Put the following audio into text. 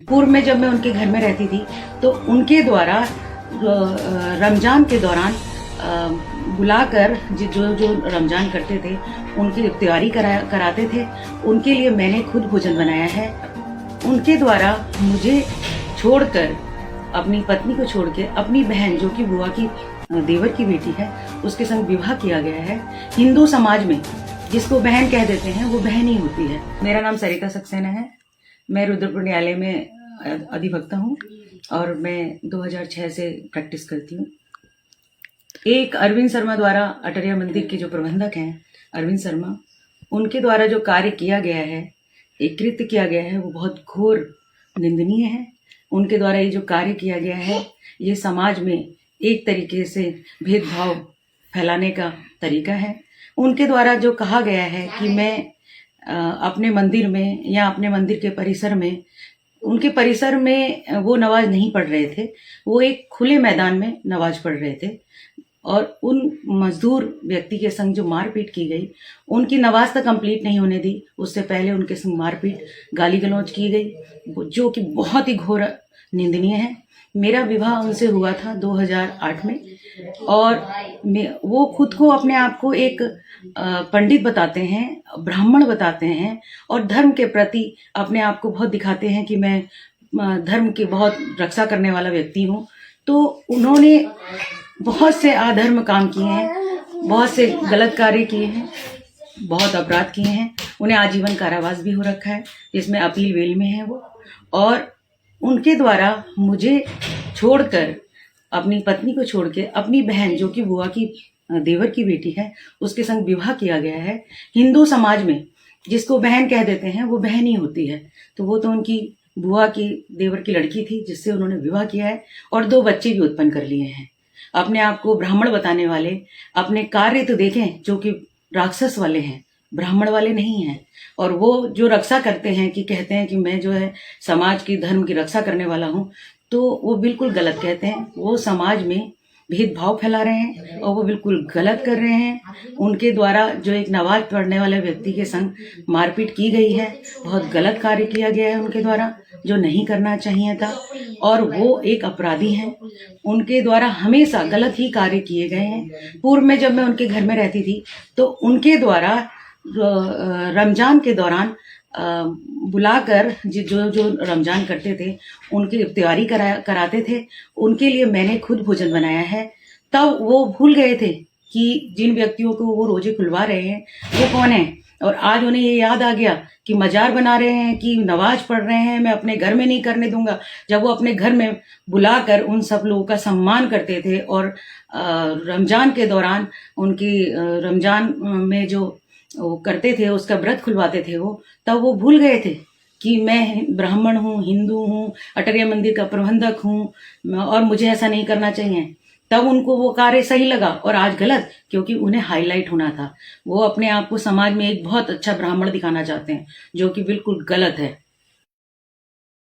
पूर्व में जब मैं उनके घर में रहती थी तो उनके द्वारा रमजान के दौरान बुलाकर जो जो रमजान करते थे उनकी इफ्तियारी कराते थे। उनके लिए मैंने खुद भोजन बनाया है। उनके द्वारा मुझे छोड़कर, अपनी पत्नी को छोड़ के, अपनी बहन जो कि बुआ की देवर की बेटी है उसके संग विवाह किया गया है। हिंदू समाज में जिसको बहन कह देते हैं वो बहन ही होती है। मेरा नाम सरिता सक्सेना है। मैं रुद्रपुर न्यायालय में अधिवक्ता हूँ और मैं 2006 से प्रैक्टिस करती हूँ। एक अरविंद शर्मा द्वारा अटरिया मंदिर के जो प्रबंधक हैं अरविंद शर्मा, उनके द्वारा जो कार्य किया गया है, एक कृत्य किया गया है, वो बहुत घोर निंदनीय है। उनके द्वारा ये जो कार्य किया गया है ये समाज में एक तरीके से भेदभाव फैलाने का तरीका है। उनके द्वारा जो कहा गया है कि मैं अपने मंदिर में या अपने मंदिर के परिसर में, उनके परिसर में वो नमाज नहीं पढ़ रहे थे, वो एक खुले मैदान में नमाज पढ़ रहे थे और उन मजदूर व्यक्ति के संग जो मारपीट की गई, उनकी नमाज तक कंप्लीट नहीं होने दी, उससे पहले उनके संग मारपीट, गाली गलौज की गई, जो कि बहुत ही घोर निंदनीय है। मेरा विवाह उनसे हुआ था 2008 में और वो खुद को, अपने आप को एक पंडित बताते हैं, ब्राह्मण बताते हैं और धर्म के प्रति अपने आप को बहुत दिखाते हैं कि मैं धर्म की बहुत रक्षा करने वाला व्यक्ति हूँ। तो उन्होंने बहुत से अधर्म काम किए हैं, बहुत से गलत कार्य किए हैं, बहुत अपराध किए हैं। उन्हें आजीवन कारावास भी हो रखा है, जिसमें अपील वेल में है वो। और उनके द्वारा मुझे छोड़कर, अपनी पत्नी को छोड़ के, अपनी बहन जो कि बुआ की देवर की बेटी है उसके संग विवाह किया गया है। हिंदू समाज में जिसको बहन कह देते हैं वो बहन ही होती है। तो वो तो उनकी बुआ की देवर की लड़की थी जिससे उन्होंने विवाह किया है और 2 बच्चे भी उत्पन्न कर लिए हैं। अपने आप को ब्राह्मण बताने वाले अपने कार्य तो देखें जो कि राक्षस वाले हैं, ब्राह्मण वाले नहीं हैं। और वो जो रक्षा करते हैं कि कहते हैं कि मैं जो है समाज की, धर्म की रक्षा करने वाला हूँ, तो वो बिल्कुल गलत कहते हैं। वो समाज में भेदभाव फैला रहे हैं और वो बिल्कुल गलत कर रहे हैं। उनके द्वारा जो एक नमाज पढ़ने वाले व्यक्ति के संग मारपीट की गई है, बहुत गलत कार्य किया गया है उनके द्वारा, जो नहीं करना चाहिए था और वो एक अपराधी हैं। उनके द्वारा हमेशा गलत ही कार्य किए गए हैं। पूर्व में जब मैं उनके घर में रहती थी तो उनके द्वारा रमजान के दौरान बुलाकर जो जो रमजान करते थे उनकी इफ्तियारी कराते थे। उनके लिए मैंने खुद भोजन बनाया है। तब वो भूल गए थे कि जिन व्यक्तियों को वो रोजे खुलवा रहे हैं वो कौन है, और आज उन्हें ये याद आ गया कि मजार बना रहे हैं, कि नमाज पढ़ रहे हैं, मैं अपने घर में नहीं करने दूंगा। जब वो अपने घर में बुलाकर उन सब लोगों का सम्मान करते थे और रमजान के दौरान उनकी रमजान में जो वो करते थे, उसका व्रत खुलवाते थे वो, तब वो भूल गए थे कि मैं ब्राह्मण हूँ, हिंदू हूँ, अटरिया मंदिर का प्रबंधक हूँ और मुझे ऐसा नहीं करना चाहिए। तब उनको वो कार्य सही लगा और आज गलत, क्योंकि उन्हें हाईलाइट होना था। वो अपने आप को समाज में एक बहुत अच्छा ब्राह्मण दिखाना चाहते हैं, जो कि बिल्कुल गलत है।